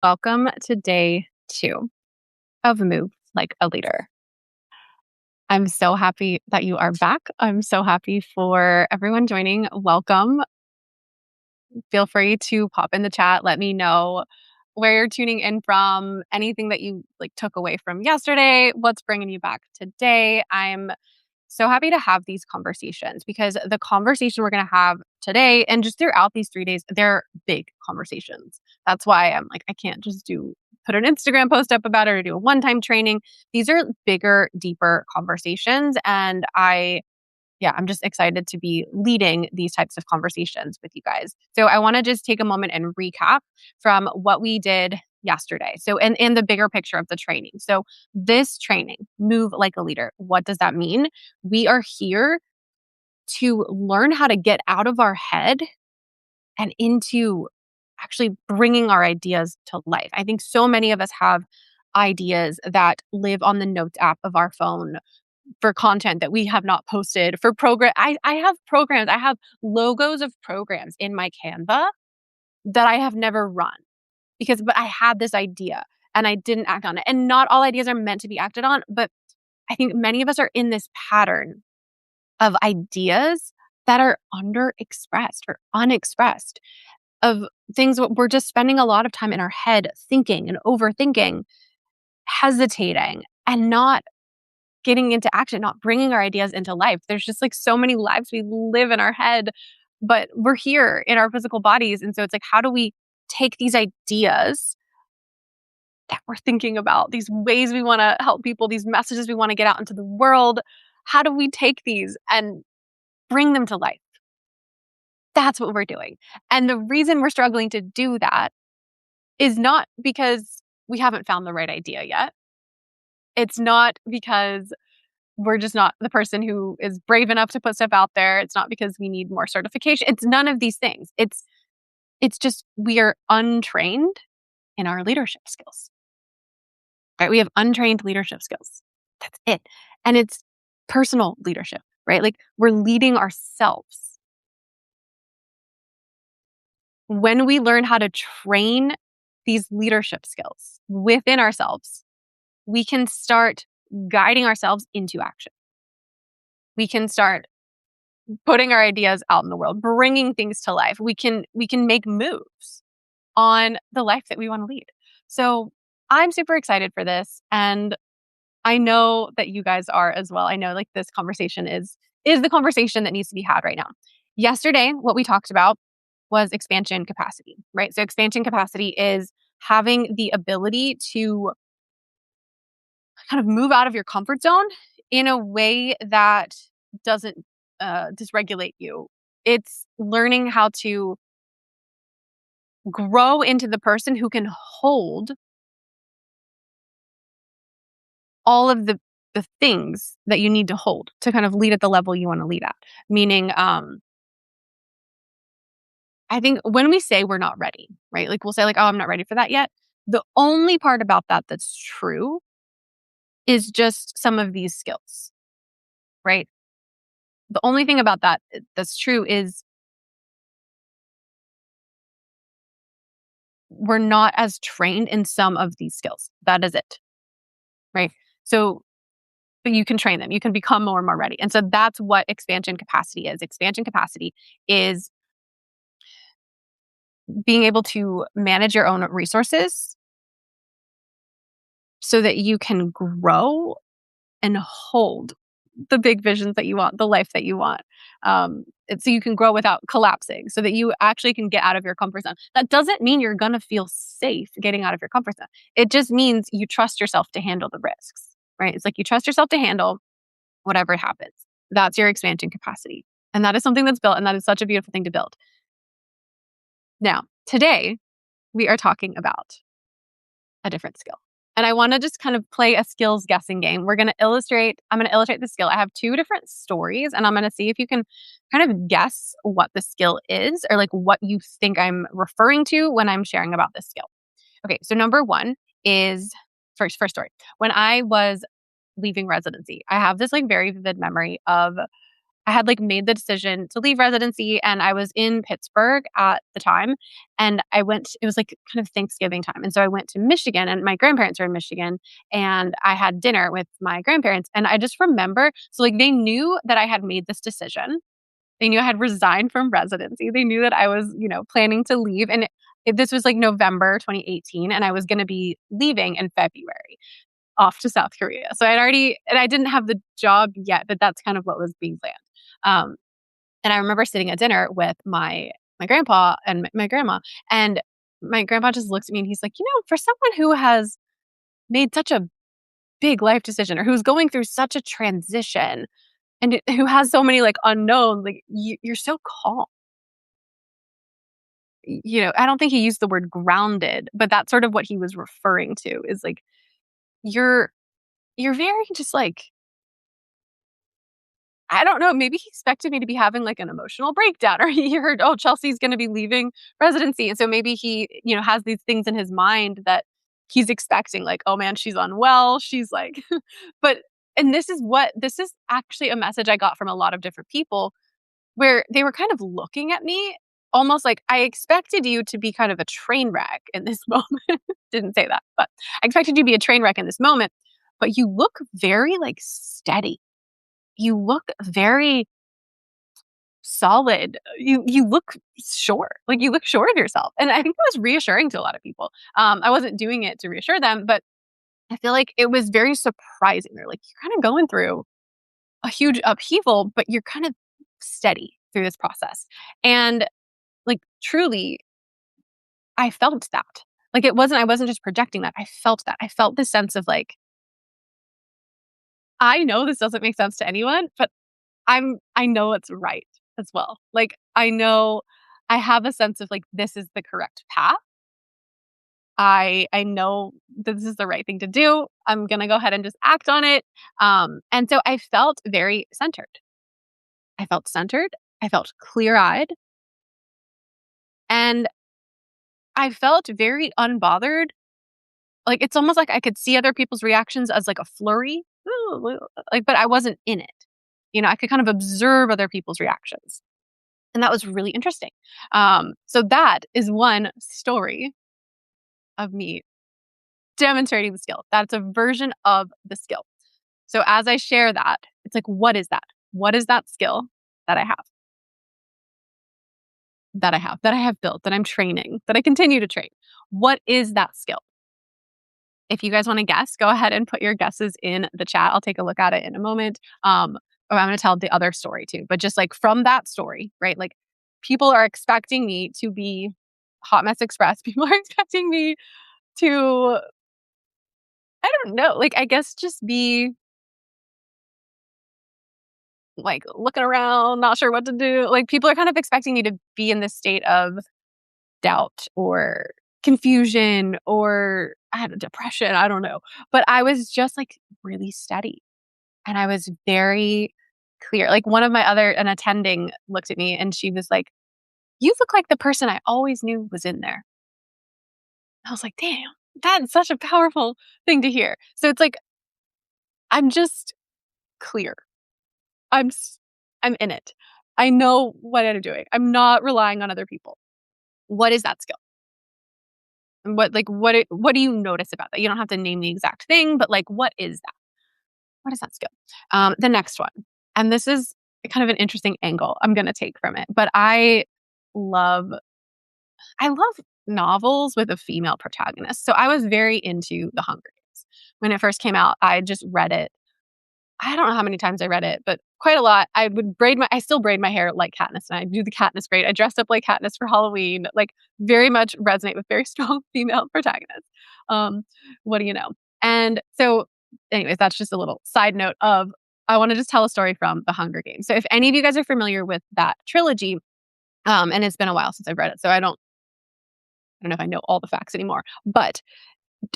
Welcome to day 2 of Move Like a Leader. I'm so happy that you are back. I'm so happy for everyone joining. Welcome. Feel free to pop in the chat. Let me know where you're tuning in from, anything that you took away from yesterday, what's bringing you back today. I'm so happy to have these conversations because the conversation we're going to have today and just throughout these 3 days, they're big conversations. That's why I'm like, I can't just put an Instagram post up about it or do a one-time training. These are bigger, deeper conversations. And I'm just excited to be leading these types of conversations with you guys. So I want to just take a moment and recap from what we did yesterday. So, in the bigger picture of the training. So, this training, Move Like a Leader, what does that mean? We are here to learn how to get out of our head and into actually bringing our ideas to life. I think so many of us have ideas that live on the notes app of our phone for content that we have not posted for program. I have programs, I have logos of programs in my Canva that I have never run but I had this idea and I didn't act on it. And not all ideas are meant to be acted on, but I think many of us are in this pattern of ideas that are underexpressed or unexpressed, of things that we're just spending a lot of time in our head thinking and overthinking, hesitating, and not getting into action, not bringing our ideas into life. There's just so many lives we live in our head, but we're here in our physical bodies. And so it's how do we take these ideas that we're thinking about, these ways we want to help people, these messages we want to get out into the world? How do we take these and bring them to life? That's what we're doing. And the reason we're struggling to do that is not because we haven't found the right idea yet. It's not because we're just not the person who is brave enough to put stuff out there. It's not because we need more certification. It's none of these things. It's just we are untrained in our leadership skills. Right? We have untrained leadership skills. That's it. And it's personal leadership, right? We're leading ourselves. When we learn how to train these leadership skills within ourselves, we can start guiding ourselves into action. We can start putting our ideas out in the world, bringing things to life. We can make moves on the life that we want to lead. So I'm super excited for this. And I know that you guys are as well. I know this conversation is the conversation that needs to be had right now. Yesterday, what we talked about was expansion capacity, right? So expansion capacity is having the ability to kind of move out of your comfort zone in a way that doesn't dysregulate you. It's learning how to grow into the person who can hold all of the things that you need to hold to kind of lead at the level you want to lead at. Meaning, I think when we say we're not ready, right? We'll say oh, I'm not ready for that yet. The only part about that that's true is just some of these skills, right? The only thing about that that's true is we're not as trained in some of these skills. That is it, right? So, but you can train them. You can become more and more ready. And so that's what expansion capacity is. Expansion capacity is being able to manage your own resources so that you can grow and hold the big visions that you want, the life that you want. So you can grow without collapsing, so that you actually can get out of your comfort zone. That doesn't mean you're going to feel safe getting out of your comfort zone. It just means you trust yourself to handle the risks, right? It's you trust yourself to handle whatever happens. That's your expansion capacity. And that is something that's built, and that is such a beautiful thing to build. Now, today, we are talking about a different skill. And I want to just kind of play a skills guessing game. I'm going to illustrate the skill. I have 2 different stories, and I'm going to see if you can kind of guess what the skill is, or what you think I'm referring to when I'm sharing about this skill. Okay, so number 1 is first story. When I was leaving residency, I have this very vivid memory of I had like made the decision to leave residency and I was in Pittsburgh at the time. And it was like kind of Thanksgiving time. And so I went to Michigan and my grandparents are in Michigan and I had dinner with my grandparents. And I just remember, so like they knew that I had made this decision. They knew I had resigned from residency. They knew that I was, planning to leave. And this was like November 2018 and I was going to be leaving in February off to South Korea. So I didn't have the job yet, but that's kind of what was being planned. Um, and I remember sitting at dinner with my grandpa and my grandma, and my grandpa just looked at me and he's like, for someone who has made such a big life decision or who's going through such a transition and who has so many like unknowns, like you're so calm. I don't think he used the word grounded, but that's sort of what he was referring to is like you're very just like I don't know, maybe he expected me to be having like an emotional breakdown or he heard, oh, Chelsea's going to be leaving residency. And so maybe he, has these things in his mind that he's expecting like, oh man, she's unwell. She's like, but, and this is actually a message I got from a lot of different people where they were kind of looking at me almost like I expected you to be kind of a train wreck in this moment. Didn't say that, but I expected you to be a train wreck in this moment, but you look very like steady. You look very solid. You look sure. Like you look sure of yourself. And I think that was reassuring to a lot of people. I wasn't doing it to reassure them, but I feel like it was very surprising. They're like, you're kind of going through a huge upheaval, but you're kind of steady through this process. And like truly, I felt that. Like I wasn't just projecting that. I felt that. I felt this sense of like, I know this doesn't make sense to anyone, but I know it's right as well. Like, I know I have a sense of like, this is the correct path. I know this is the right thing to do. I'm going to go ahead and just act on it. And so I felt very centered. I felt centered. I felt clear-eyed. And I felt very unbothered. Like, it's almost like I could see other people's reactions as like a flurry. Like, but I wasn't in it. I could kind of observe other people's reactions. And that was really interesting. So that is one story of me demonstrating the skill. That's a version of the skill. So as I share that, it's like, what is that? What is that skill that I have? That I have built, that I'm training, that I continue to train? What is that skill? If you guys want to guess, go ahead and put your guesses in the chat. I'll take a look at it in a moment. Or I'm going to tell the other story too. But just like from that story, right? Like people are expecting me to be Hot Mess Express. People are expecting me to, I don't know, like I guess just be like looking around, not sure what to do. Like people are kind of expecting me to be in this state of doubt or confusion or I had a depression. I don't know. But I was just like really steady. And I was very clear. Like an attending looked at me and she was like, you look like the person I always knew was in there. I was like, damn, that's such a powerful thing to hear. So it's like, I'm just clear. I'm in it. I know what I'm doing. I'm not relying on other people. What is that skill? And what do you notice about that? You don't have to name the exact thing, but like, what is that? What is that skill? The next one, and this is kind of an interesting angle I'm going to take from it, but love novels with a female protagonist. So I was very into The Hunger Games. When it first came out, I just read it. I don't know how many times I read it, but quite a lot. I still braid my hair like Katniss and I do the Katniss braid. I dressed up like Katniss for Halloween, like very much resonate with very strong female protagonists. What do you know? And so anyways, that's just a little side note of, I want to just tell a story from The Hunger Games. So if any of you guys are familiar with that trilogy, and it's been a while since I've read it, so I don't know if I know all the facts anymore, but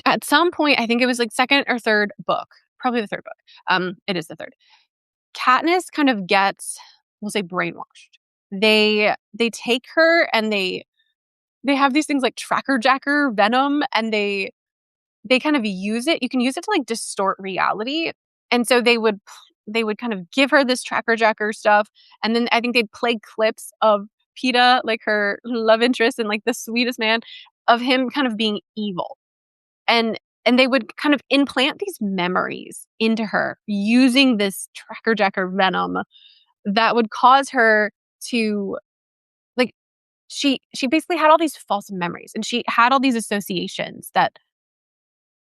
at some point, I think it was like second or third book, probably the third book. It is the third. Katniss kind of gets, we'll say, brainwashed. They take her and they have these things like tracker jacker venom, and they kind of use it. You can use it to like distort reality. And so they would they would kind of give her this tracker jacker stuff. And then I think they'd play clips of PETA, like her love interest and like the sweetest man, of him kind of being evil. And they would kind of implant these memories into her using this tracker jacker venom that would cause her to like she basically had all these false memories, and she had all these associations that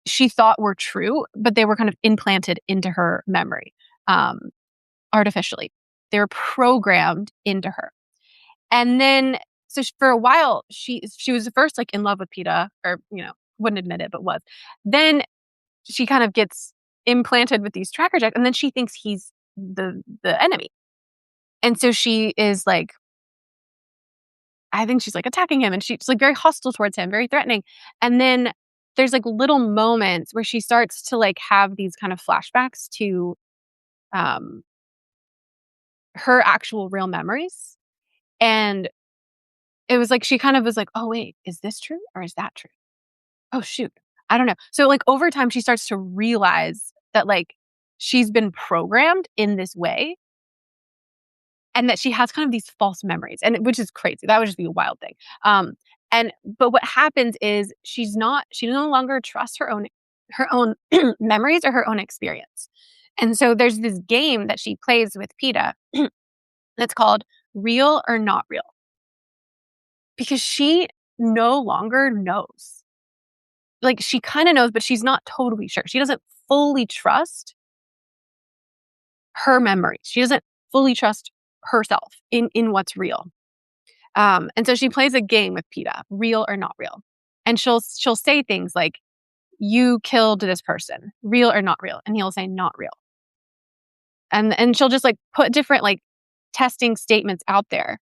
she thought were true, but they were kind of implanted into her memory um, artificially. They were programmed into her. And then, for a while, she was first like in love with PETA, or wouldn't admit it, but was. Then she kind of gets implanted with these tracker jacks, and then she thinks he's the enemy, and so she is like, I think she's like attacking him, and she's like very hostile towards him, very threatening. And then there's like little moments where she starts to like have these kind of flashbacks to um her actual real memories. And it was like she kind of was like, "Oh wait, is this true or is that true? Oh shoot, I don't know." So like over time she starts to realize that like she's been programmed in this way, and that she has kind of these false memories, and which is crazy. That would just be a wild thing. But what happens is she no longer trusts her own memories or her own experience. And so there's this game that she plays with PETA that's called Real or Not Real, because she no longer knows. Like she kind of knows, but she's not totally sure. She doesn't fully trust her memories. She doesn't fully trust herself in what's real. And so she plays a game with PETA, real or not real. And she'll say things like, "You killed this person, real or not real?" And he'll say, "Not real." And she'll just like put different like testing statements out there,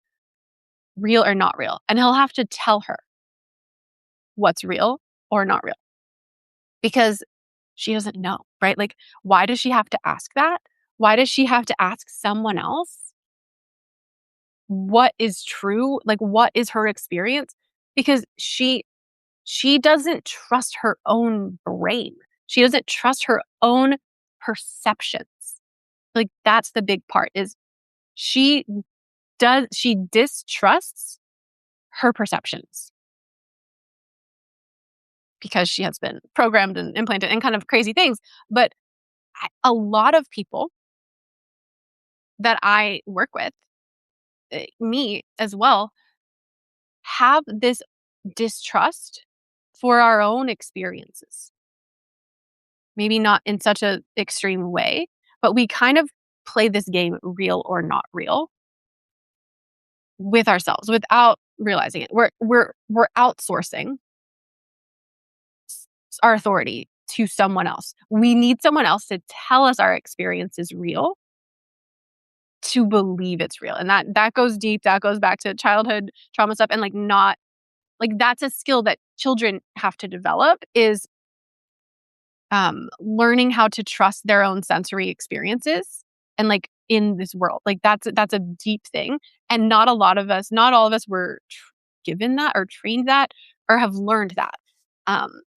real or not real. And he'll have to tell her what's real or not real, because she doesn't know, right? Like, why does she have to ask that? Why does she have to ask someone else what is true? Like, what is her experience? Because she doesn't trust her own brain. She doesn't trust her own perceptions. Like, that's the big part, is she distrusts her perceptions because she has been programmed and implanted and kind of crazy things. But a lot of people that I work with, me as well, have this distrust for our own experiences. Maybe not in such an extreme way, but we kind of play this game, real or not real, with ourselves without realizing it. We're outsourcing our authority to someone else. We need someone else to tell us our experience is real, to believe it's real. And that goes deep. That goes back to childhood trauma stuff, and like not like that's a skill that children have to develop, is learning how to trust their own sensory experiences and like in this world. Like that's a deep thing, and not all of us were given that or trained that or have learned that.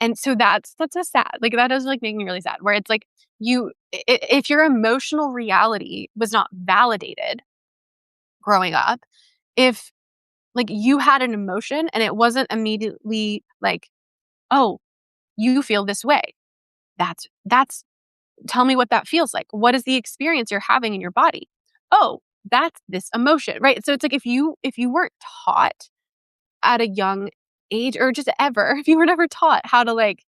And so that's a sad, like that does like make me really sad, where it's like if your emotional reality was not validated growing up, if like you had an emotion and it wasn't immediately like, "Oh, you feel this way. That's tell me what that feels like. What is the experience you're having in your body?" "Oh, that's this emotion," right? So it's like if you weren't taught at a young age, or just ever, if you were never taught how to like,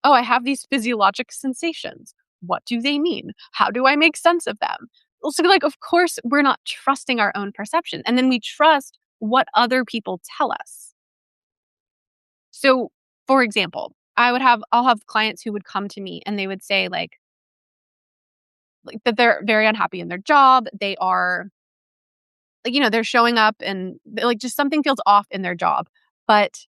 "Oh, I have these physiologic sensations. What do they mean? How do I make sense of them?" So like, of course, we're not trusting our own perception. And then we trust what other people tell us. So, for example, I'll have clients who would come to me and they would say like that they're very unhappy in their job. They are like, they're showing up and like just something feels off in their job, but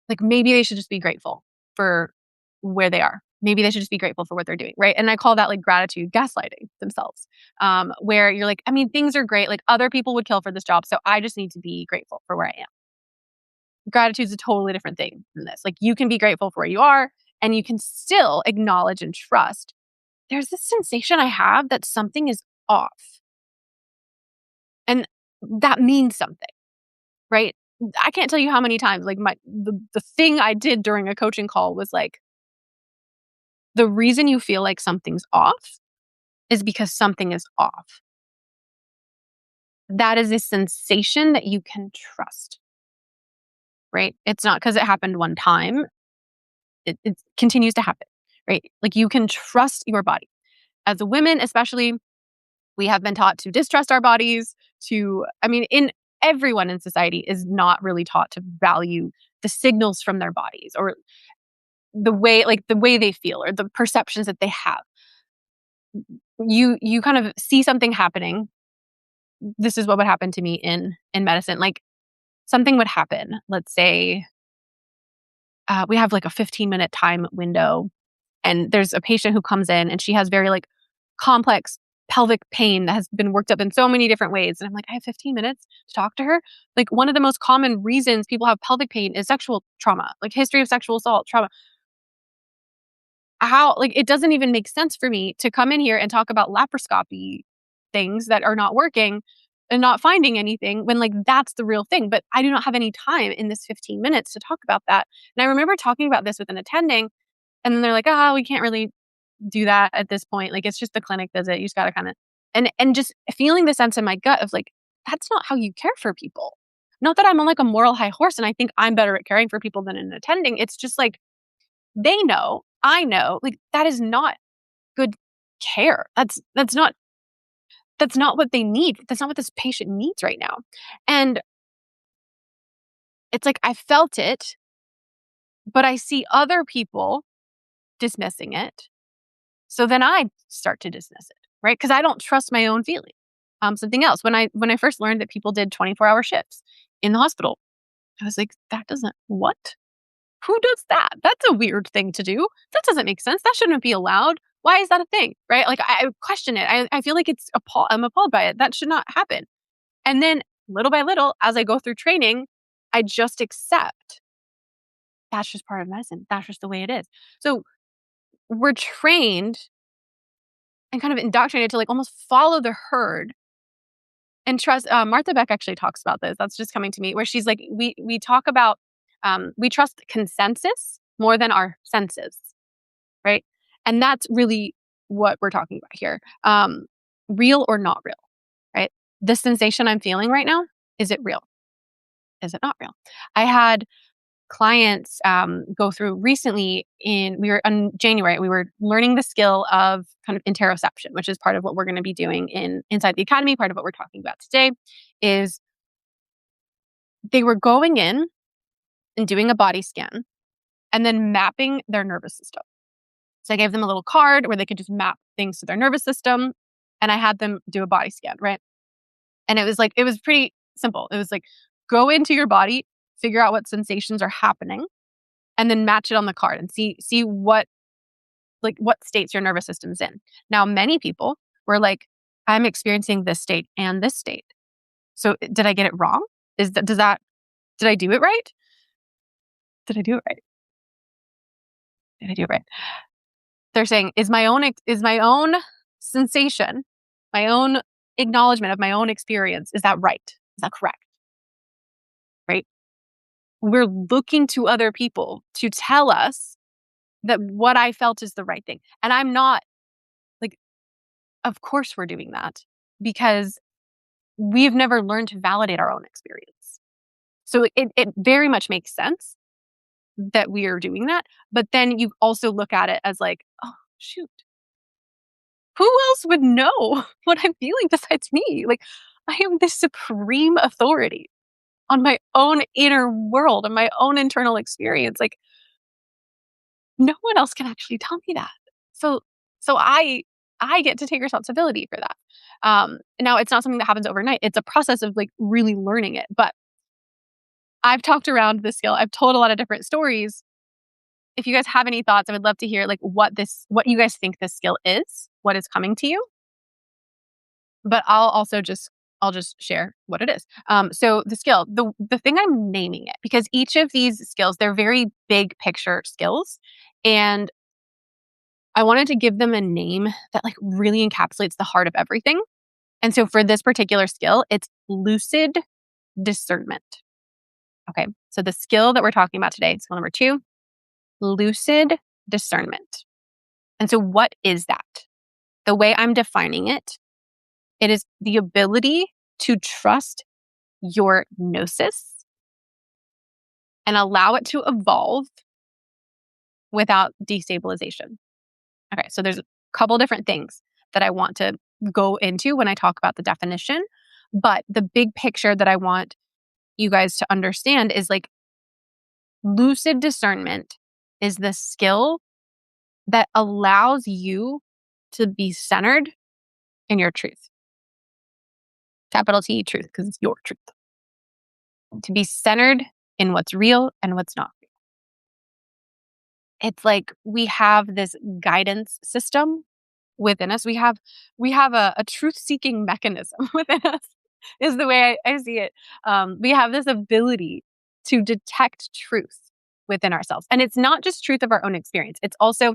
like maybe they should just be grateful for where they are. Maybe they should just be grateful for what they're doing, right? And I call that like gratitude gaslighting themselves, where you're like, I mean, things are great. Like other people would kill for this job, so I just need to be grateful for where I am. Gratitude is a totally different thing than this. Like you can be grateful for where you are, and you can still acknowledge and trust there's this sensation I have that something is off. And that means something, right? I can't tell you how many times, like the thing I did during a coaching call was like, the reason you feel like something's off is because something is off. That is a sensation that you can trust, right? It's not because it happened one time. It continues to happen, right? Like you can trust your body. As a women, especially, we have been taught to distrust our bodies, in everyone in society is not really taught to value the signals from their bodies or the way they feel or the perceptions that they have. You kind of see something happening. This is what would happen to me in medicine. Like something would happen. Let's say we have like a 15-minute time window, and there's a patient who comes in and she has very like complex pelvic pain that has been worked up in so many different ways. And I'm like, I have 15 minutes to talk to her. Like one of the most common reasons people have pelvic pain is sexual trauma, like history of sexual assault trauma. How, like, it doesn't even make sense for me to come in here and talk about laparoscopy things that are not working and not finding anything when like that's the real thing. But I do not have any time in this 15 minutes to talk about that. And I remember talking about this with an attending, and then they're like, we can't really do that at this point. Like it's just a clinic visit. You just gotta kind of and just feeling the sense in my gut of like, that's not how you care for people. Not that I'm on like a moral high horse and I think I'm better at caring for people than an attending. It's just like they know, I know, like that is not good care. That's not what they need. That's not what this patient needs right now. And it's like I felt it, but I see other people dismissing it. So then I start to dismiss it, right? Because I don't trust my own feeling. Something else. When I first learned that people did 24-hour shifts in the hospital, I was like, that doesn't what? Who does that? That's a weird thing to do. That doesn't make sense. That shouldn't be allowed. Why is that a thing? Right? Like I question it. I feel like I'm appalled by it. That should not happen. And then little by little, as I go through training, I just accept that's just part of medicine. That's just the way it is. So we're trained and kind of indoctrinated to like almost follow the herd and trust. Martha Beck actually talks about this. That's just coming to me, where she's like, we talk about we trust consensus more than our senses, right? And that's really what we're talking about here. Real or not real, right? The sensation I'm feeling right now, is it real? Is it not real? I had clients go through recently we were in January, we were learning the skill of kind of interoception, which is part of what we're going to be doing inside the academy. Part of what we're talking about today is they were going in and doing a body scan and then mapping their nervous system. So I gave them a little card where they could just map things to their nervous system, and I had them do a body scan, right? And it was pretty simple. It was like, go into your body, figure out what sensations are happening, and then match it on the card and see what states your nervous system's in. Now, many people were like, I'm experiencing this state and this state. So did I get it wrong? Did I do it right? Did I do it right? Did I do it right? They're saying, is my own sensation, my own acknowledgement of my own experience, is that right? Is that correct? Right? We're looking to other people to tell us that what I felt is the right thing. And I'm not like, of course we're doing that because we've never learned to validate our own experience. So it very much makes sense that we are doing that. But then you also look at it as like, oh, shoot. Who else would know what I'm feeling besides me? Like, I am the supreme authority on my own inner world and my own internal experience. Like, no one else can actually tell me that. So I get to take responsibility for that. Now it's not something that happens overnight. It's a process of like really learning it. But I've talked around this skill. I've told a lot of different stories. If you guys have any thoughts, I would love to hear like what you guys think this skill is, what is coming to you. But I'll just share what it is. So the skill, the thing I'm naming it, because each of these skills, they're very big picture skills. And I wanted to give them a name that like really encapsulates the heart of everything. And so for this particular skill, it's lucid discernment. Okay. So the skill that we're talking about today, skill number 2, lucid discernment. And so what is that? The way I'm defining it, it is the ability to trust your gnosis and allow it to evolve without destabilization. Okay, so there's a couple different things that I want to go into when I talk about the definition, but the big picture that I want you guys to understand is like lucid discernment is the skill that allows you to be centered in your truth. Capital T, truth, because it's your truth. To be centered in what's real and what's not real. It's like we have this guidance system within us. We have a truth-seeking mechanism within us, is the way I see it. We have this ability to detect truth within ourselves. And it's not just truth of our own experience. It's also,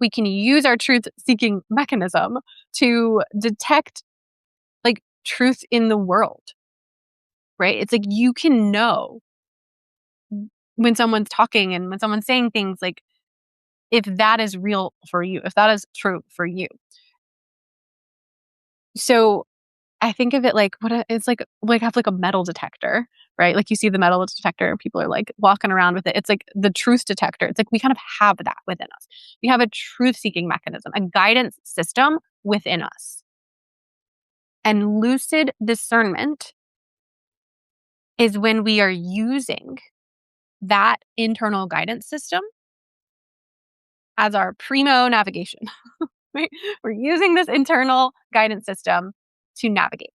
we can use our truth-seeking mechanism to detect like truth in the world, right? It's like you can know when someone's talking and when someone's saying things, like if that is real for you, if that is true for you. So I think of it like it's like have like a metal detector, right? Like you see the metal detector and people are like walking around with it. It's like the truth detector. It's like we kind of have that within us. We have a truth-seeking mechanism, a guidance system within us. And lucid discernment is when we are using that internal guidance system as our primo navigation. Right? We're using this internal guidance system to navigate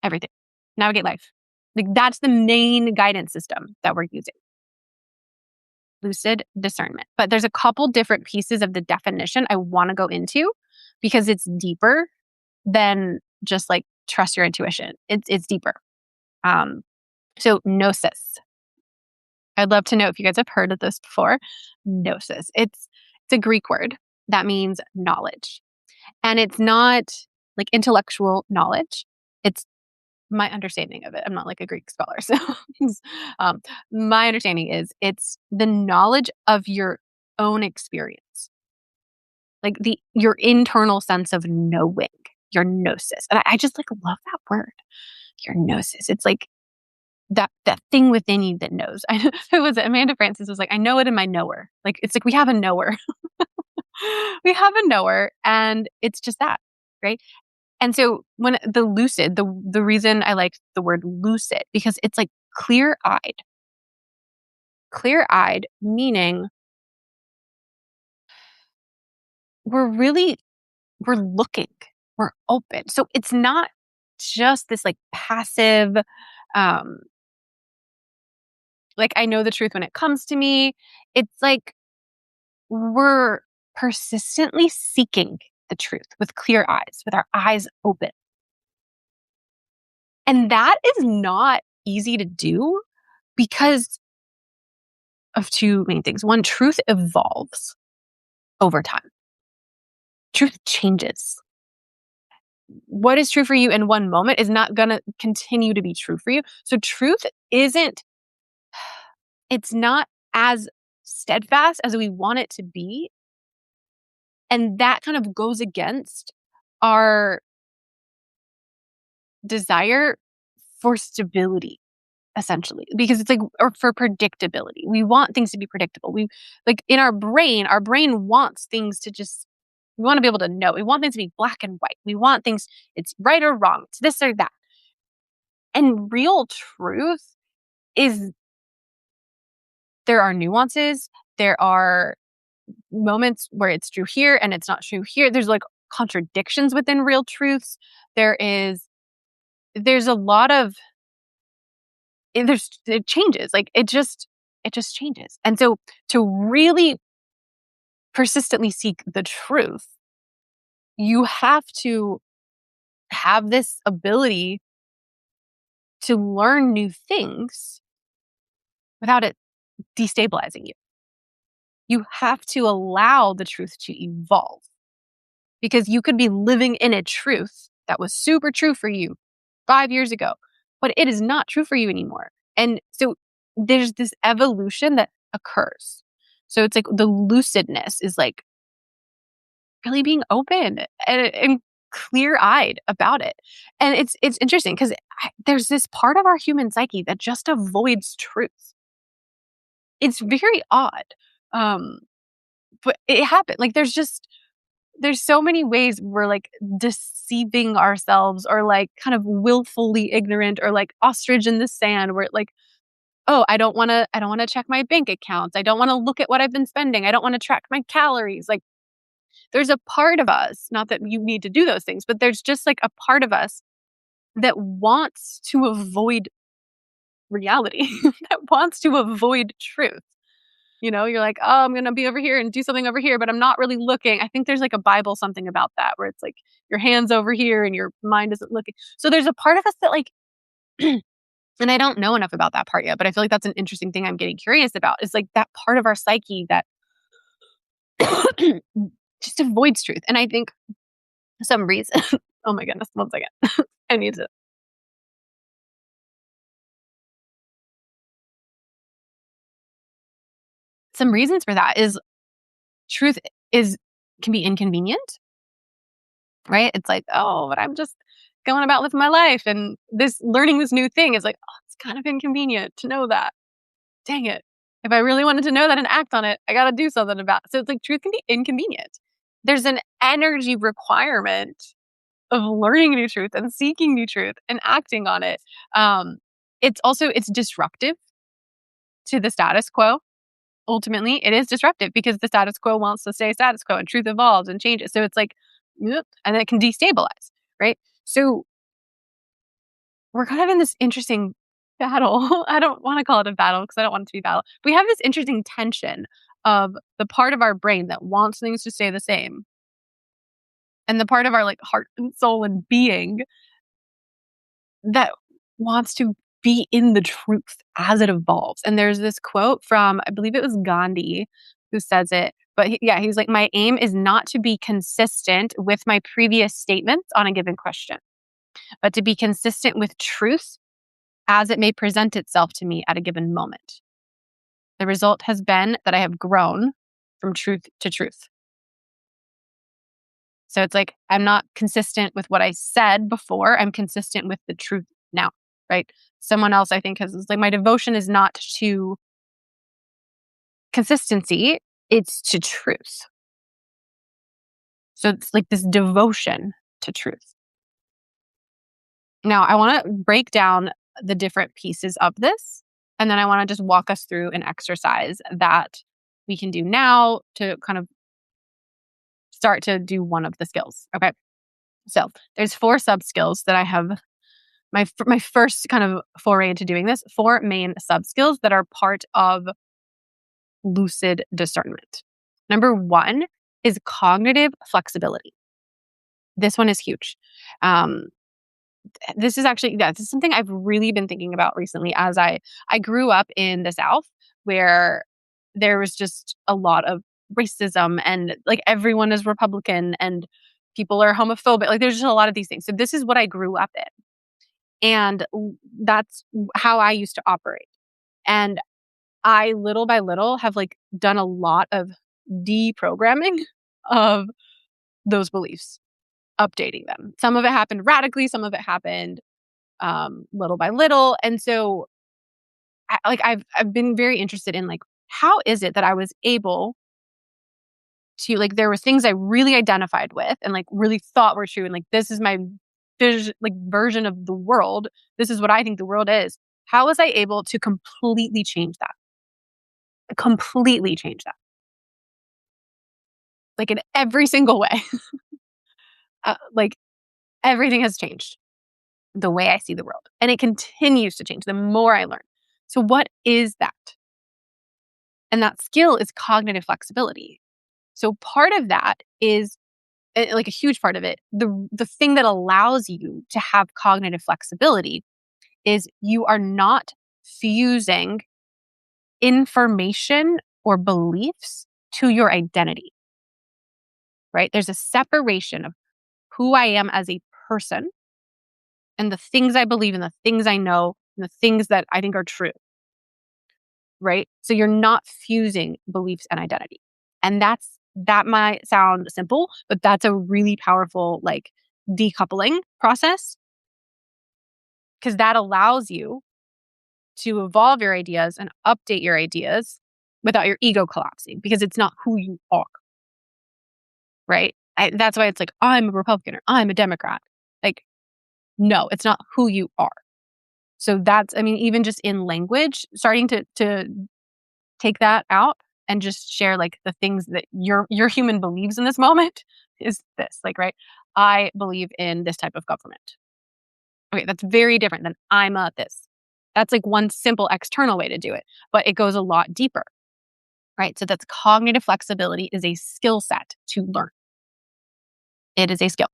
everything, navigate life. Like that's the main guidance system that we're using. Lucid discernment. But there's a couple different pieces of the definition I want to go into because it's deeper than just like trust your intuition. It's deeper. So gnosis. I'd love to know if you guys have heard of this before. Gnosis. It's a Greek word that means knowledge. And it's not like intellectual knowledge. It's my understanding of it. I'm not like a Greek scholar. So my understanding is it's the knowledge of your own experience. Like your internal sense of knowing, your gnosis. And I just like love that word, your gnosis. It's like that thing within you that knows. It was Amanda Francis was like, I know it in my knower. Like it's like we have a knower. We have a knower, and it's just that, right? And so when the lucid, the reason I like the word lucid, because it's like clear-eyed. Clear-eyed meaning we're looking, we're open. So it's not just this like passive, um, like I know the truth when it comes to me. It's like we're persistently seeking the truth with clear eyes, with our eyes open. And that is not easy to do because of two main things. One, truth evolves over time. Truth changes. What is true for you in one moment is not going to continue to be true for you. So truth it's not as steadfast as we want it to be. And that kind of goes against our desire for stability, essentially, because it's like, or for predictability. We want things to be predictable. We like in our brain wants things to just, we want to be able to know. We want things to be black and white. We want things, it's right or wrong. It's this or that. And real truth is there are nuances. There are moments where it's true here and it's not true here. There's like contradictions within real truths. There's a lot of, it changes. Like it just changes. And so to really persistently seek the truth, you have to have this ability to learn new things without it destabilizing you. You have to allow the truth to evolve, because you could be living in a truth that was super true for you 5 years ago, but it is not true for you anymore. And so there's this evolution that occurs. So it's like the lucidness is like really being open and clear-eyed about it. And it's interesting because there's this part of our human psyche that just avoids truth. It's very odd. Um, but it happened. Like there's so many ways we're like deceiving ourselves, or like kind of willfully ignorant, or like ostrich in the sand, where like, oh, I don't want to check my bank accounts. I don't want to look at what I've been spending. I don't want to track my calories. Like there's a part of us, not that you need to do those things, but there's just like a part of us that wants to avoid reality, that wants to avoid truth. You're like, oh, I'm going to be over here and do something over here, but I'm not really looking. I think there's like a Bible something about that, where it's like your hand's over here and your mind isn't looking. So there's a part of us that like, and I don't know enough about that part yet, but I feel like that's an interesting thing I'm getting curious about, is like that part of our psyche that just avoids truth. And I think some reason, oh my goodness, one second. I need to, some reasons for that is truth is, can be inconvenient, right? It's like, oh, but I'm just going about living my life. And this learning this new thing is like, oh, it's kind of inconvenient to know that. Dang it. If I really wanted to know that and act on it, I got to do something about it. So it's like truth can be inconvenient. There's an energy requirement of learning new truth and seeking new truth and acting on it. It's disruptive to the status quo. Ultimately, it is disruptive because the status quo wants to stay status quo, and truth evolves and changes. So it's like, yep, and then it can destabilize, right? So we're kind of in this interesting battle. I don't want to call it a battle because I don't want it to be a battle. We have this interesting tension of the part of our brain that wants things to stay the same, and the part of our like heart and soul and being that wants to be in the truth as it evolves. And there's this quote from, I believe it was Gandhi who says it, but he's like, my aim is not to be consistent with my previous statements on a given question, but to be consistent with truth as it may present itself to me at a given moment. The result has been that I have grown from truth to truth. So it's like, I'm not consistent with what I said before. I'm consistent with the truth now, right? Someone else I think has like, my devotion is not to consistency, it's to truth. So it's like this devotion to truth. Now, I want to break down the different pieces of this, and then I want to just walk us through an exercise that we can do now to kind of start to do one of the skills. Okay. So there's 4 sub skills that I have. My first kind of foray into doing this, 4 main sub skills that are part of lucid discernment. Number 1 is cognitive flexibility. This one is huge. This is actually, this is something I've really been thinking about recently, as I grew up in the South, where there was just a lot of racism, and like everyone is Republican and people are homophobic. Like there's just a lot of these things. So this is what I grew up in. And that's how I used to operate. And I little by little have like done a lot of deprogramming of those beliefs, updating them. Some of it happened radically, some of it happened little by little. And so I've been very interested in like, how is it that I was able to, like, there were things I really identified with and like really thought were true, and like, this is my vision, like version of the world. This is what I think the world is. How was I able to completely change that? Completely change that. Like in every single way. Like everything has changed the way I see the world. And it continues to change the more I learn. So what is that? And that skill is cognitive flexibility. So part of that is, like a huge part of it, the thing that allows you to have cognitive flexibility is you are not fusing information or beliefs to your identity, right? There's a separation of who I am as a person and the things I believe and the things I know and the things that I think are true, right? So you're not fusing beliefs and identity. And that might sound simple, but that's a really powerful like decoupling process because that allows you to evolve your ideas and update your ideas without your ego collapsing because it's not who you are, right? That's why it's like, I'm a Republican or I'm a Democrat. Like, no, it's not who you are. So that's, I mean, even just in language, starting to take that out and just share like the things that your human believes in this moment is this, like, right? I believe in this type of government. Okay, that's very different than I'm a this. That's like one simple external way to do it, but it goes a lot deeper, right? So that's cognitive flexibility is a skill set to learn. It is a skill.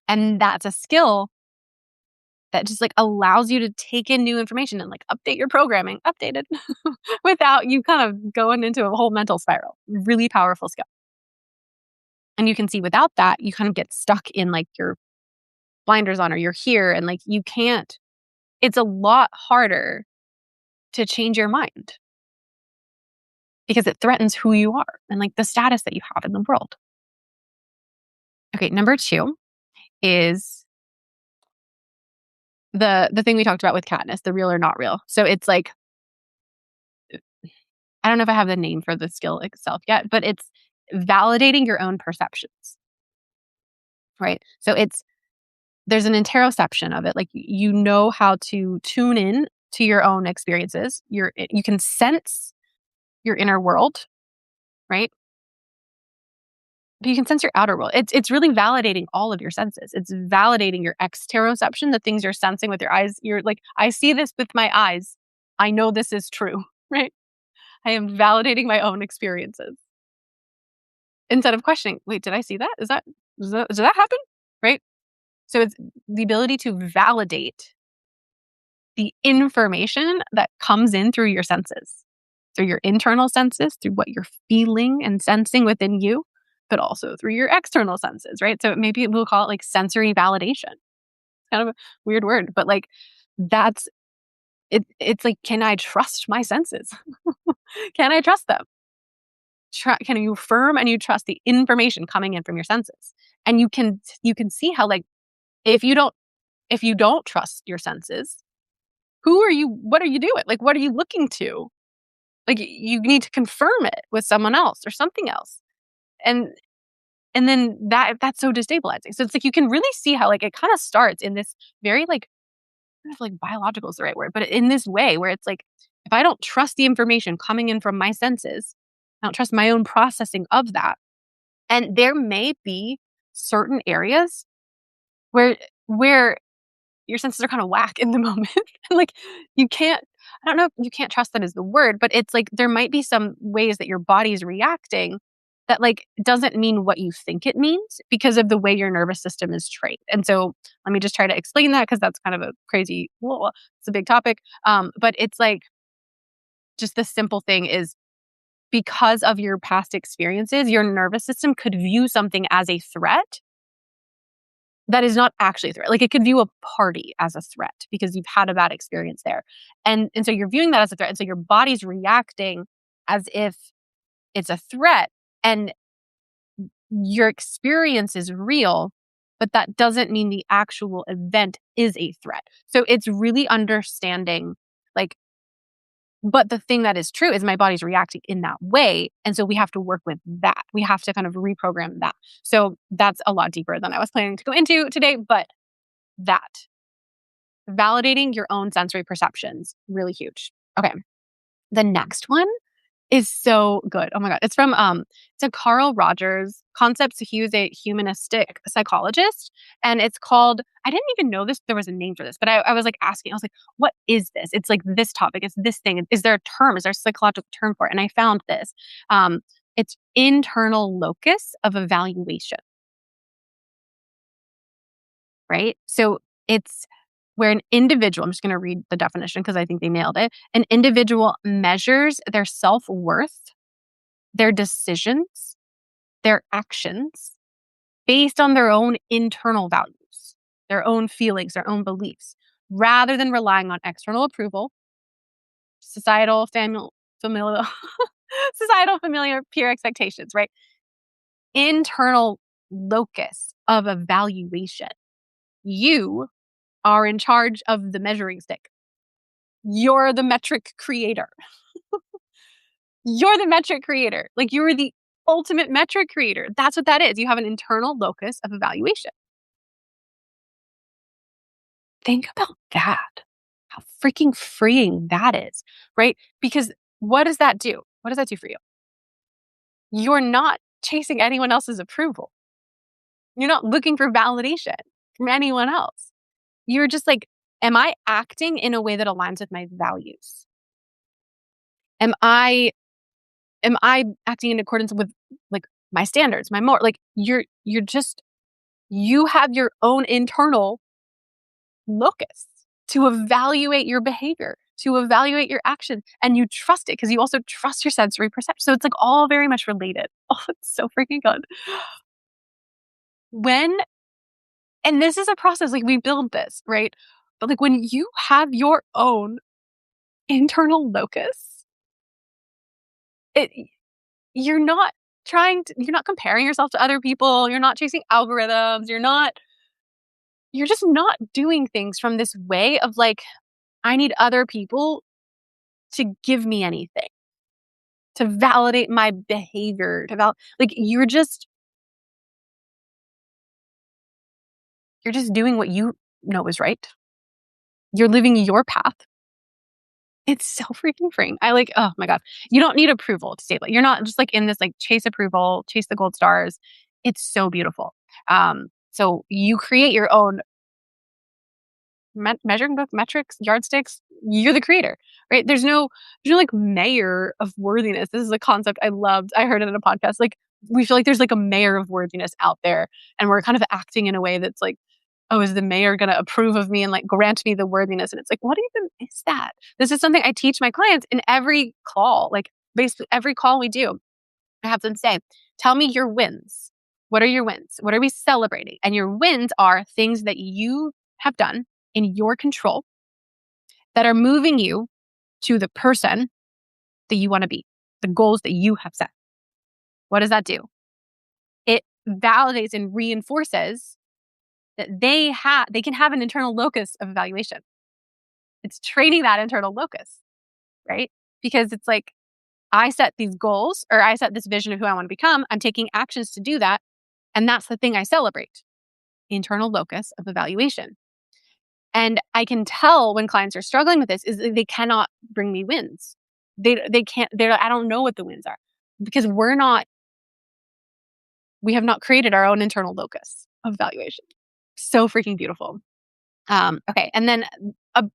And that's a skill that just like allows you to take in new information and like update your programming, updated without you kind of going into a whole mental spiral. Really powerful skill. And you can see without that, you kind of get stuck in like your blinders on or you're here and like you can't. It's a lot harder to change your mind because it threatens who you are and like the status that you have in the world. Okay, number 2 is the thing we talked about with Katniss, the real or not real. So it's like I don't know if I have the name for the skill itself yet, but it's validating your own perceptions, right? So there's an interoception of it. Like you know how to tune in to your own experiences. You can sense your inner world, right? But you can sense your outer world. It's really validating all of your senses. It's validating your exteroception, the things you're sensing with your eyes. You're like, I see this with my eyes. I know this is true, right? I am validating my own experiences instead of questioning, wait, did I see that? Did that happen? Right? So it's the ability to validate the information that comes in through your senses, through your internal senses, through what you're feeling and sensing within you, but also through your external senses, right? So maybe we'll call it like sensory validation. It's kind of a weird word, but like that's it. It's like, can I trust my senses? Can I trust them? Can you affirm and you trust the information coming in from your senses? And you can see how like if you don't trust your senses, who are you? What are you doing? Like, what are you looking to? Like, you need to confirm it with someone else or something else. And and then that's so destabilizing. So it's like you can really see how like it kind of starts in this very like I don't know if like biological is the right word, but in this way where it's like if I don't trust the information coming in from my senses, I don't trust my own processing of that. And there may be certain areas where your senses are kind of whack in the moment. Like you can't, I don't know if you can't trust that is the word, but it's like there might be some ways that your body's reacting that like doesn't mean what you think it means because of the way your nervous system is trained. And so let me just try to explain that because that's kind of a crazy, well, it's a big topic. But it's like just the simple thing is because of your past experiences, your nervous system could view something as a threat that is not actually a threat. Like it could view a party as a threat because you've had a bad experience there. And so you're viewing that as a threat. And so your body's reacting as if it's a threat and your experience is real, but that doesn't mean the actual event is a threat. So it's really understanding like, but the thing that is true is my body's reacting in that way. And so we have to work with that. We have to kind of reprogram that. So that's a lot deeper than I was planning to go into today, but that validating your own sensory perceptions, really huge. Okay. The next one is so good. Oh my God. It's a Carl Rogers concept. So he was a humanistic psychologist and it's called, I didn't even know there was a name for this, but I was like asking, I was like, what is this? It's like this topic, it's this thing. Is there a term? Is there a psychological term for it? And I found this. It's internal locus of evaluation, right? So it's where an individual, I'm just going to read the definition because I think they nailed it. An individual measures their self-worth their decisions, their actions based on their own internal values, their own feelings, their own beliefs, rather than relying on external approval, societal, familial, societal, familiar, peer expectations, right? Internal locus of evaluation. You are in charge of the measuring stick. You're the metric creator. You're the metric creator. Like, you're the ultimate metric creator. That's what that is. You have an internal locus of evaluation. Think about that. How freaking freeing that is, right? Because what does that do? What does that do for you? You're not chasing anyone else's approval. You're not looking for validation from anyone else. You're just like, am I acting in a way that aligns with my values? Am I acting in accordance with, like, my standards, my more, like, you have your own internal locus to evaluate your behavior, to evaluate your actions, and you trust it because you also trust your sensory perception. So it's like all very much related. Oh, it's so freaking good. And this is a process, like, we build this, right? But, like, when you have your own internal locus, it you're not you're not comparing yourself to other people, you're not chasing algorithms, you're just not doing things from this way of, like, I need other people to give me anything, to validate my behavior, like, you're just doing what you know is right. You're living your path. It's so freaking freeing. Oh my God. You don't need approval to stay. Like, you're not just like in this, like, chase approval, chase the gold stars. It's so beautiful. So you create your own measuring book, metrics, yardsticks. You're the creator, right? There's no like mayor of worthiness. This is a concept I loved. I heard it in a podcast. Like, we feel like there's like a mayor of worthiness out there, and we're kind of acting in a way that's like, oh, is the mayor going to approve of me and, like, grant me the worthiness? And it's like, what even is that? This is something I teach my clients in every call. Like, basically every call we do, I have them say, tell me your wins. What are your wins? What are we celebrating? And your wins are things that you have done in your control that are moving you to the person that you want to be, the goals that you have set. What does that do? It validates and reinforces that they can have an internal locus of evaluation. It's training that internal locus, right? Because it's like, I set these goals, or I set this vision of who I want to become. I'm taking actions to do that. And that's the thing I celebrate. Internal locus of evaluation. And I can tell when clients are struggling with this is that they cannot bring me wins. They can't, I don't know what the wins are, because we have not created our own internal locus of evaluation. So freaking beautiful. Okay. And then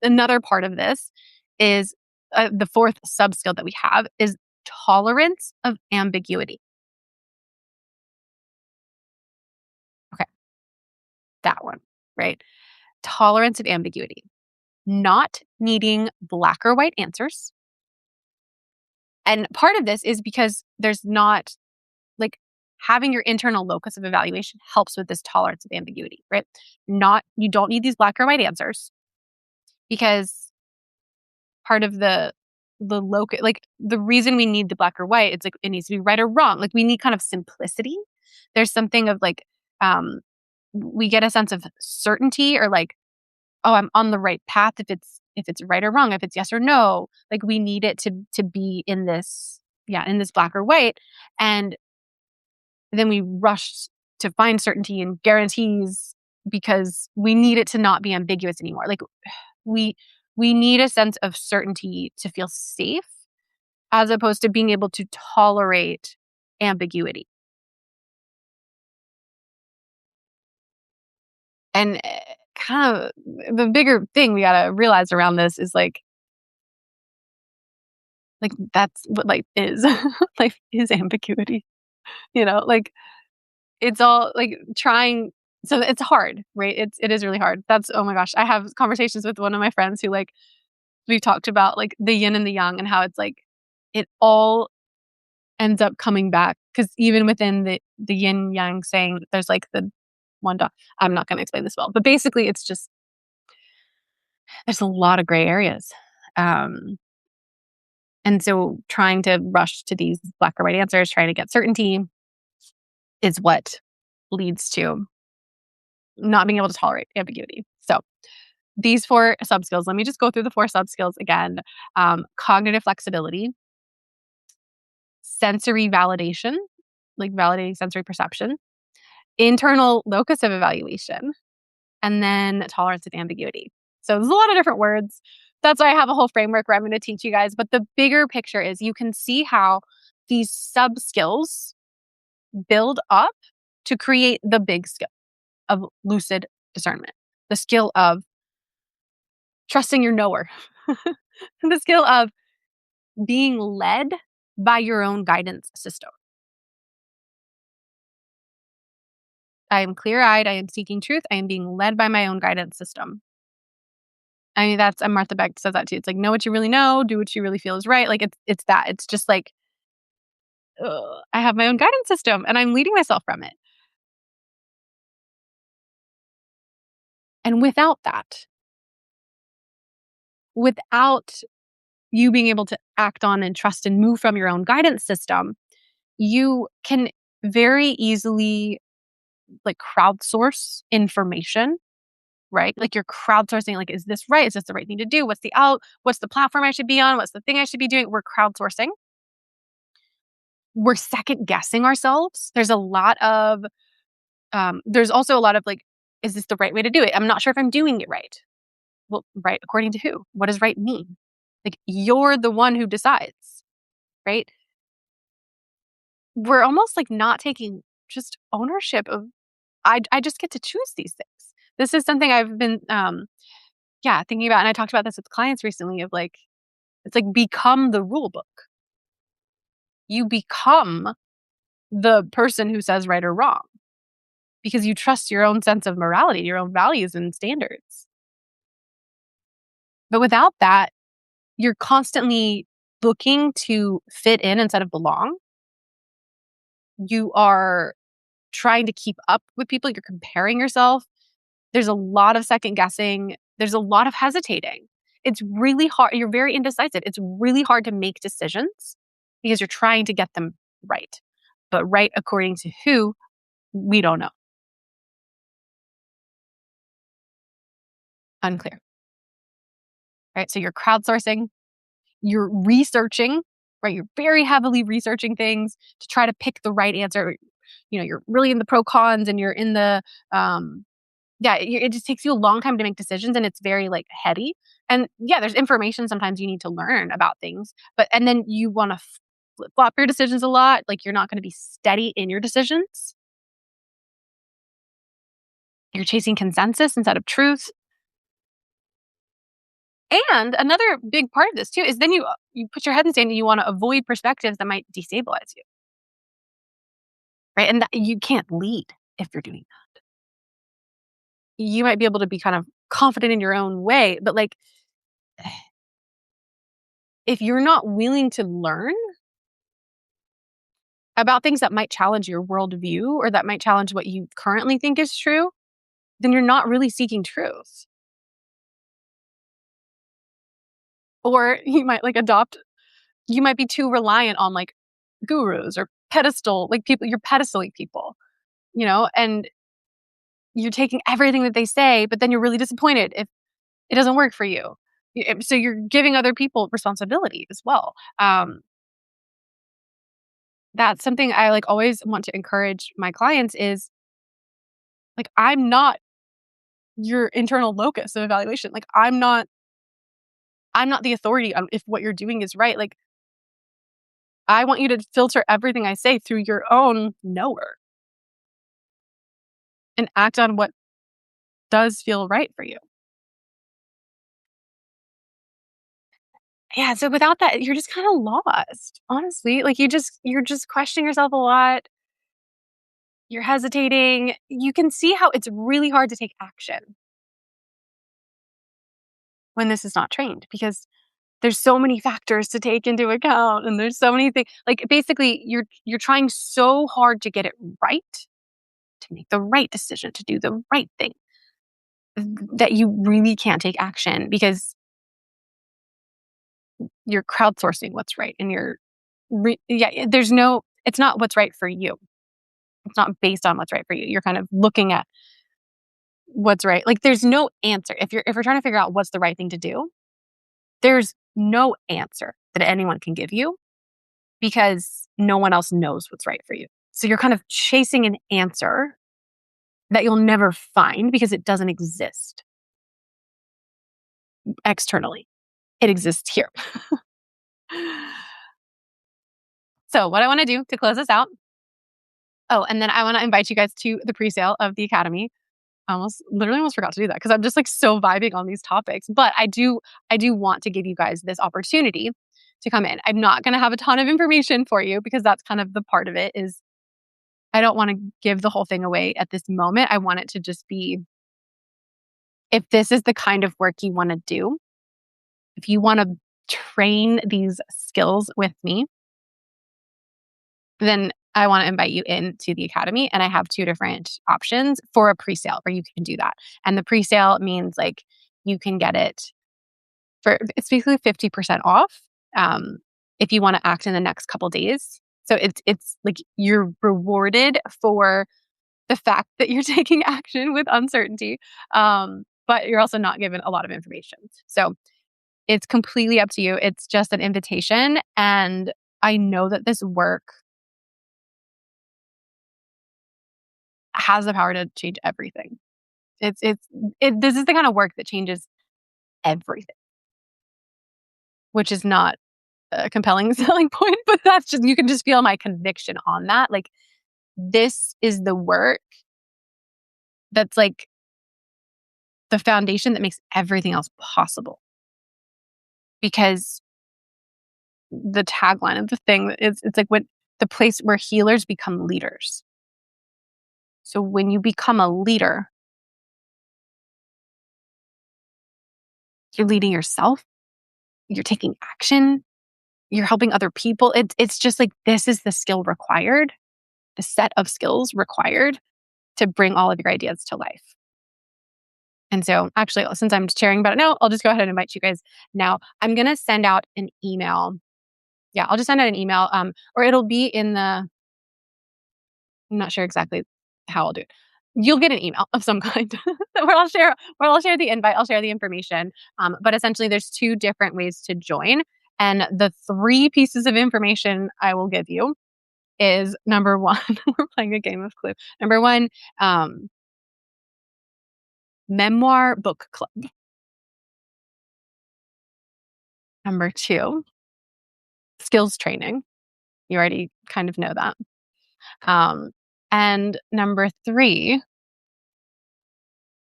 another part of this is the fourth sub skill that we have is tolerance of ambiguity. Okay. That one, right? Tolerance of ambiguity. Not needing black or white answers. And part of this is because there's not, like, having your internal locus of evaluation helps with this tolerance of ambiguity, right? You don't need these black or white answers, because part of the locus, like, the reason we need the black or white, it's like it needs to be right or wrong. Like, we need kind of simplicity. There's something of, like, we get a sense of certainty, or like, oh, I'm on the right path if it's right or wrong, if it's yes or no. Like, we need it to be in this black or white. And then we rush to find certainty and guarantees because we need it to not be ambiguous anymore. Like, we need a sense of certainty to feel safe, as opposed to being able to tolerate ambiguity. And kind of the bigger thing we got to realize around this is like that's what life is. Life is ambiguity, like, it's all like trying. So it's hard, right? It is really hard. Oh my gosh. I have conversations with one of my friends who, like, we've talked about, like, the yin and the yang, and how it's like it all ends up coming back. Because even within the yin yang saying, there's like the one dot. I'm not going to explain this well, but basically, it's just there's a lot of gray areas. Um, and so trying to rush to these black or white answers, trying to get certainty is what leads to not being able to tolerate ambiguity. So these 4 sub skills, let me just go through the 4 sub skills again. Cognitive flexibility, sensory validation, like validating sensory perception, internal locus of evaluation, and then tolerance of ambiguity. So there's a lot of different words. That's why I have a whole framework where I'm going to teach you guys. But the bigger picture is you can see how these sub skills build up to create the big skill of lucid discernment, the skill of trusting your knower, the skill of being led by your own guidance system. I am clear-eyed. I am seeking truth. I am being led by my own guidance system. I mean, that's and Martha Beck says that too. It's like, know what you really know, do what you really feel is right. Like it's that. It's just like, I have my own guidance system and I'm leading myself from it. And without that, without you being able to act on and trust and move from your own guidance system, you can very easily like crowdsource information, right? Like you're crowdsourcing, like, is this right? Is this the right thing to do? What's the platform I should be on? What's the thing I should be doing? We're crowdsourcing. We're second guessing ourselves. There's also a lot of like, is this the right way to do it? I'm not sure if I'm doing it right. Well, right according to who? What does right mean? Like you're the one who decides, right? We're almost like not taking just ownership of I just get to choose these things. This is something I've been thinking about, and I talked about this with clients recently of like it's like become the rule book. You become the person who says right or wrong because you trust your own sense of morality, your own values and standards. But without that, you're constantly looking to fit in instead of belong. You are trying to keep up with people. You're comparing yourself. There's a lot of second guessing. There's a lot of hesitating. It's really hard. You're very indecisive. It's really hard to make decisions because you're trying to get them right. But right according to who, we don't know. Unclear. Right? So you're crowdsourcing, you're researching, right? You're very heavily researching things to try to pick the right answer. You know, you're really in the pro cons and you're in the it just takes you a long time to make decisions and it's very like heady. And yeah, there's information sometimes you need to learn about things, and then you want to flip flop your decisions a lot. Like you're not going to be steady in your decisions. You're chasing consensus instead of truth. And another big part of this too is then you put your head in the sand and you want to avoid perspectives that might destabilize you, right? And that, you can't lead if you're doing that. You might be able to be kind of confident in your own way, but like if you're not willing to learn about things that might challenge your worldview or that might challenge what you currently think is true, then you're not really seeking truth. Or you might you might be too reliant on like gurus or people, you're pedestaling people, and you're taking everything that they say, but then you're really disappointed if it doesn't work for you. So you're giving other people responsibility as well. That's something I like always want to encourage my clients is like, I'm not your internal locus of evaluation. Like I'm not the authority on if what you're doing is right. Like I want you to filter everything I say through your own knower and act on what does feel right for you. Yeah, so without that, you're just kind of lost, honestly. Like you're just questioning yourself a lot. You're hesitating. You can see how it's really hard to take action when this is not trained because there's so many factors to take into account, and there's so many things. Like, basically, you're trying so hard to get it right, to make the right decision, to do the right thing, that you really can't take action because you're crowdsourcing what's right, and it's not what's right for you. It's not based on what's right for you. You're kind of looking at what's right. Like, there's no answer. If we're trying to figure out what's the right thing to do, there's no answer that anyone can give you because no one else knows what's right for you. So you're kind of chasing an answer that you'll never find because it doesn't exist externally. It exists here. So what I want to do to close this out. Oh, and then I want to invite you guys to the pre-sale of the Academy. I literally almost forgot to do that because I'm just like so vibing on these topics. But I do want to give you guys this opportunity to come in. I'm not going to have a ton of information for you because that's kind of the part of it is I don't want to give the whole thing away at this moment. I want it to just be, if this is the kind of work you want to do, if you want to train these skills with me, then I want to invite you into the Academy. And I have 2 different options for a pre-sale where you can do that. And the pre-sale means like you can get it it's basically 50% off if you want to act in the next couple days. So it's like you're rewarded for the fact that you're taking action with uncertainty, but you're also not given a lot of information. So it's completely up to you. It's just an invitation. And I know that this work has the power to change everything. This is the kind of work that changes everything, which is not a compelling selling point, but that's just, you can just feel my conviction on that. Like, this is the work that's like the foundation that makes everything else possible. Because the tagline of the thing is, it's like the place where healers become leaders. So when you become a leader, you're leading yourself, you're taking action, you're helping other people. It's just like, this is the skill required, the set of skills required to bring all of your ideas to life. And so actually, since I'm sharing about it now, I'll just go ahead and invite you guys now. I'm going to send out an email. Yeah, I'll just send out an email, or it'll be in I'm not sure exactly how I'll do it. You'll get an email of some kind where I'll share the invite. I'll share the information. But essentially, there's 2 different ways to join. And the 3 pieces of information I will give you is, number 1, we're playing a game of Clue. Number 1, memoir book club. Number 2, skills training. You already kind of know that. And number 3,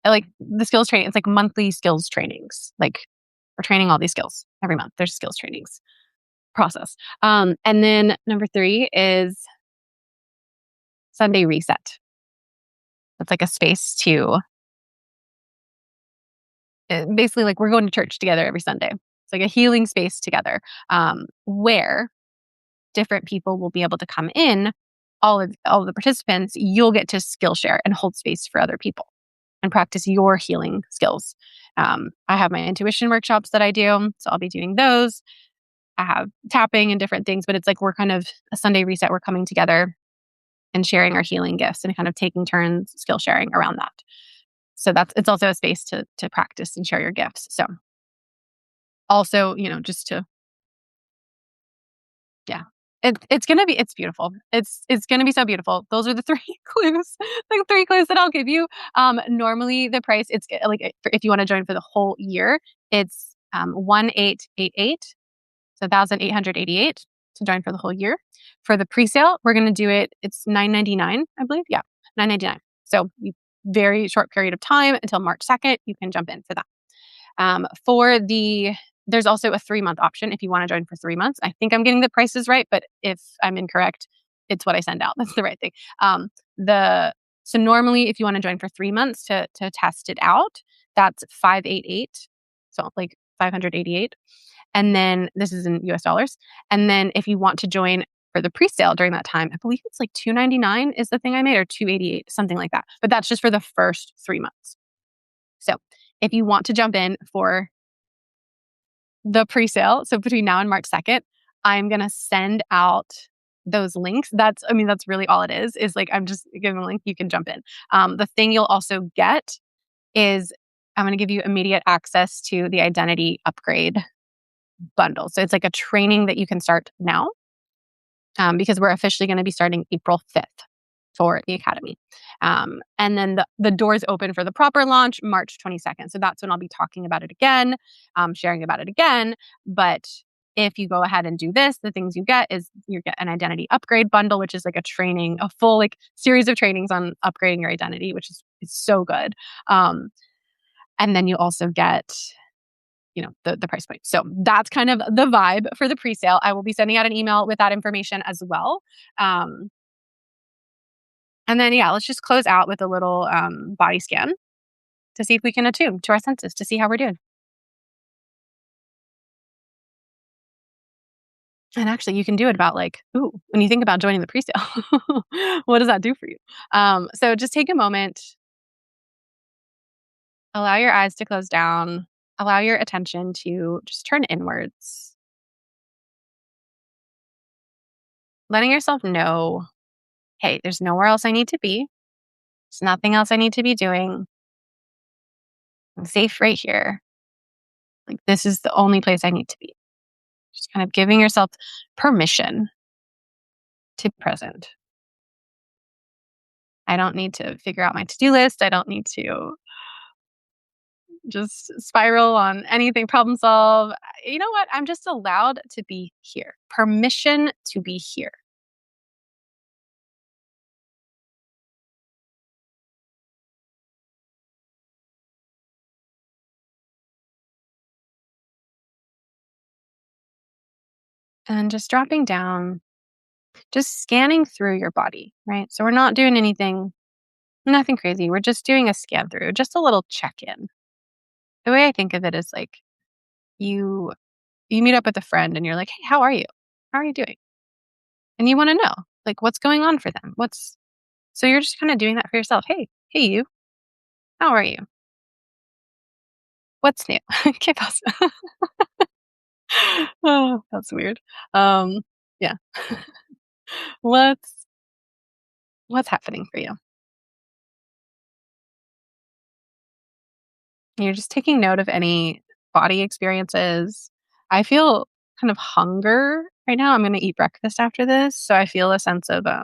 like the skills training, it's like monthly skills trainings. Like, we're training all these skills every month. There's skills trainings process. And then number 3 is Sunday reset. It's like a space to basically, like, we're going to church together every Sunday. It's like a healing space together, where different people will be able to come in. All of the participants, you'll get to skill share and hold space for other people and practice your healing skills. I have my intuition workshops that I do, so I'll be doing those. I have tapping and different things, but it's like we're kind of a Sunday reset. We're coming together and sharing our healing gifts and kind of taking turns skill sharing around that. So it's also a space to practice and share your gifts. So also, just to, yeah, it's beautiful. It's gonna be so beautiful. Those are the 3 clues, the 3 clues that I'll give you. Normally the price, it's like, if you want to join for the whole year, it's 1888, so 1,888 to join for the whole year. For the pre-sale, we're gonna do it. It's $999, I believe. Yeah, $999. So very short period of time until March 2nd. You can jump in for that. There's also a 3-month option if you want to join for 3 months. I think I'm getting the prices right, but if I'm incorrect, it's what I send out. That's the right thing. So normally, if you want to join for 3 months to test it out, that's 588. So like 588. And then this is in US dollars. And then if you want to join for the pre-sale during that time, I believe it's like $299 is the thing I made, or $288, something like that. But that's just for the first 3 months. So if you want to jump in for the pre-sale, so between now and March 2nd, I'm going to send out those links. That's really all it is like, I'm just giving a link, you can jump in. The thing you'll also get is I'm going to give you immediate access to the identity upgrade bundle. So it's like a training that you can start now, because we're officially going to be starting April 5th for the academy. And then the doors open for the proper launch March 22nd. So that's when I'll be talking about it again, sharing about it again. But if you go ahead and do this, the things you get is you get an identity upgrade bundle, which is like a full like series of trainings on upgrading your identity, which is so good. And then you also get the price point. So that's kind of the vibe for the pre-sale. I will be sending out an email with that information as well. And then, let's just close out with a little body scan to see if we can attune to our senses, to see how we're doing. And actually, you can do it about when you think about joining the pre-sale, what does that do for you? So just take a moment, allow your eyes to close down, allow your attention to just turn inwards, letting yourself know, hey, there's nowhere else I need to be. There's nothing else I need to be doing. I'm safe right here. Like, this is the only place I need to be. Just kind of giving yourself permission to be present. I don't need to figure out my to-do list. I don't need to just spiral on anything, problem solve. You know what? I'm just allowed to be here. Permission to be here. And just dropping down, just scanning through your body, right? So we're not doing nothing crazy. We're just doing a scan through, just a little check-in. The way I think of it is like you meet up with a friend and you're like, "Hey, how are you? How are you doing?" And you want to know, like, what's going on for them? So you're just kind of doing that for yourself. Hey, you, how are you? What's new? Okay, pause. Oh, that's weird. Yeah. What's what's happening for you? You're just taking note of any body experiences. I feel kind of hunger right now. I'm going to eat breakfast after this, so I feel a sense of how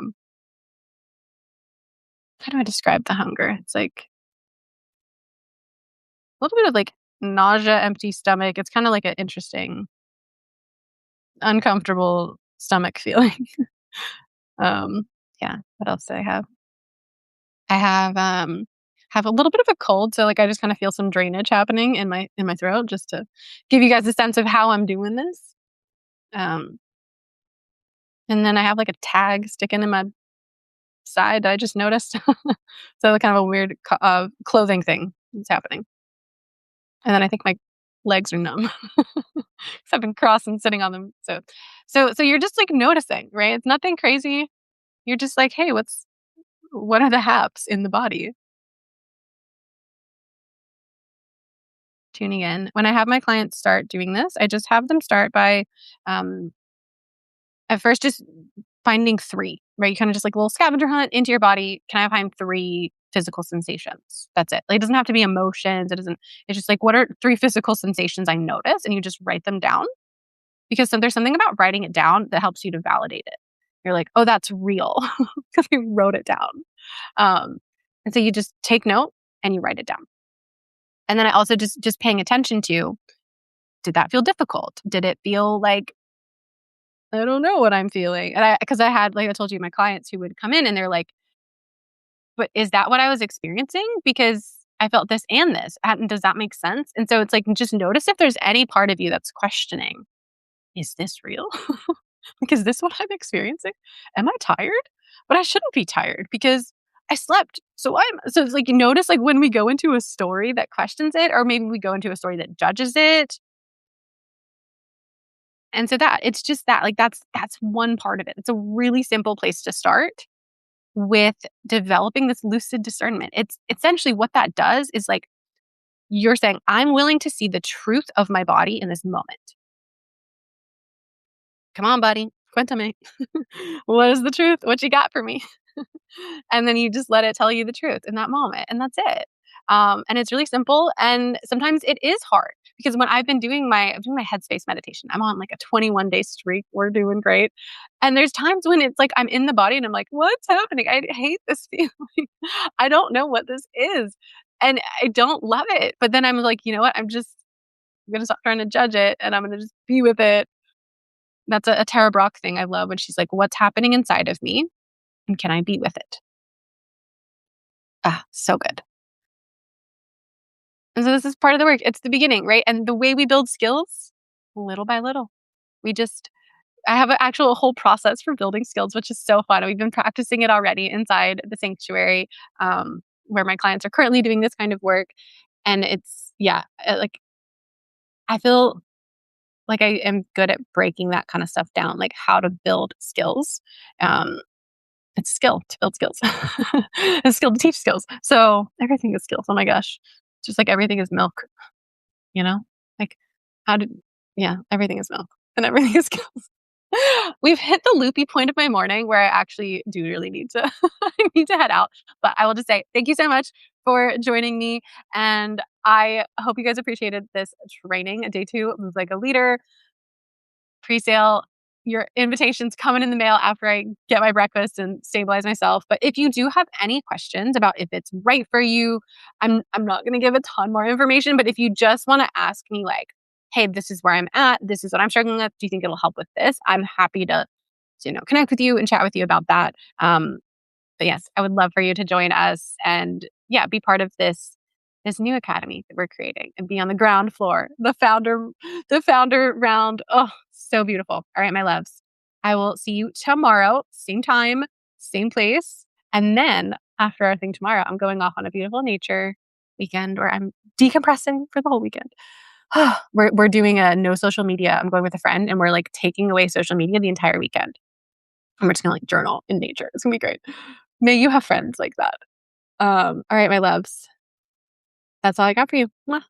do I describe the hunger? It's like a little bit of like nausea, empty stomach. It's kind of like an interesting, uncomfortable stomach feeling. um, yeah. What else do I have? I have a little bit of a cold, so like I just kind of feel some drainage happening in my throat, just to give you guys a sense of how I'm doing this. Um, and then I have like a tag sticking in my side that I just noticed. So kind of a weird clothing thing that's happening. And then I think my legs are numb. 'Cause I've been crossing, sitting on them. So you're just like noticing, right? It's nothing crazy. You're just like, hey, what are the haps in the body? Tuning in. When I have my clients start doing this, I just have them start by um, at first just finding three, right? You kind of just like a little scavenger hunt into your body. Can I find three physical sensations? That's it. Like, it doesn't have to be emotions. It's just like, what are three physical sensations I notice? And you just write them down, because there's something about writing it down that helps you to validate it. You're like, oh, that's real because you wrote it down. And so you just take note and you write it down. And then I also just paying attention to, did that feel difficult? Did it feel like, I don't know what I'm feeling? And because I had, like I told you, my clients who would come in and they're like, but is that what I was experiencing? Because I felt this and this. And does that make sense? And so it's like, just notice if there's any part of you that's questioning, is this real? Like, is this what I'm experiencing? Am I tired? But I shouldn't be tired because I slept. So it's like, you notice like when we go into a story that questions it, or maybe we go into a story that judges it, And so that it's just that, like, that's one part of it. It's a really simple place to start with developing this lucid discernment. It's essentially what that does is like you're saying, I'm willing to see the truth of my body in this moment. Come on, buddy. Cuéntame. What is the truth? What you got for me? And then you just let it tell you the truth in that moment, and that's it. And it's really simple, and sometimes it is hard because when I'm doing my headspace meditation. I'm on like a 21-day streak. We're doing great. And there's times when it's like I'm in the body and I'm like, what's happening? I hate this feeling. I don't know what this is. And I don't love it. But then I'm like, you know what? I'm gonna stop trying to judge it and I'm gonna just be with it. That's a Tara Brach thing I love when she's like, what's happening inside of me? And can I be with it? Ah, so good. And so this is part of the work. It's the beginning, right? And the way we build skills, little by little. We just I have an actual whole process for building skills, which is so fun. We've been practicing it already inside the sanctuary, where my clients are currently doing this kind of work. And it's yeah, like I feel like I am good at breaking that kind of stuff down, like how to build skills. Um, it's a skill to build skills, a skill to teach skills. So everything is skills. Oh my gosh, just like everything is milk. You know, like how did yeah, everything is milk and everything is skills. We've hit the loopy point of my morning where I actually do really need to I need to head out. But I will just say thank you so much for joining me. And I hope you guys appreciated this training. Day 2 was like a leader pre-sale. Your invitation's coming in the mail after I get my breakfast and stabilize myself. But if you do have any questions about if it's right for you, I'm not going to give a ton more information, but if you just want to ask me like, "Hey, this is where I'm at. This is what I'm struggling with. Do you think it'll help with this?" I'm happy to connect with you and chat with you about that. But yes, I would love for you to join us and yeah, be part of this new academy that we're creating and be on the ground floor, the founder round. Oh, so beautiful. All right, my loves. I will see you tomorrow, same time, same place. And then after our thing tomorrow, I'm going off on a beautiful nature weekend where I'm decompressing for the whole weekend. We're doing a no social media. I'm going with a friend and we're like taking away social media the entire weekend. And we're just gonna like journal in nature. It's gonna be great. May you have friends like that. All right, my loves. That's all I got for you. Mwah.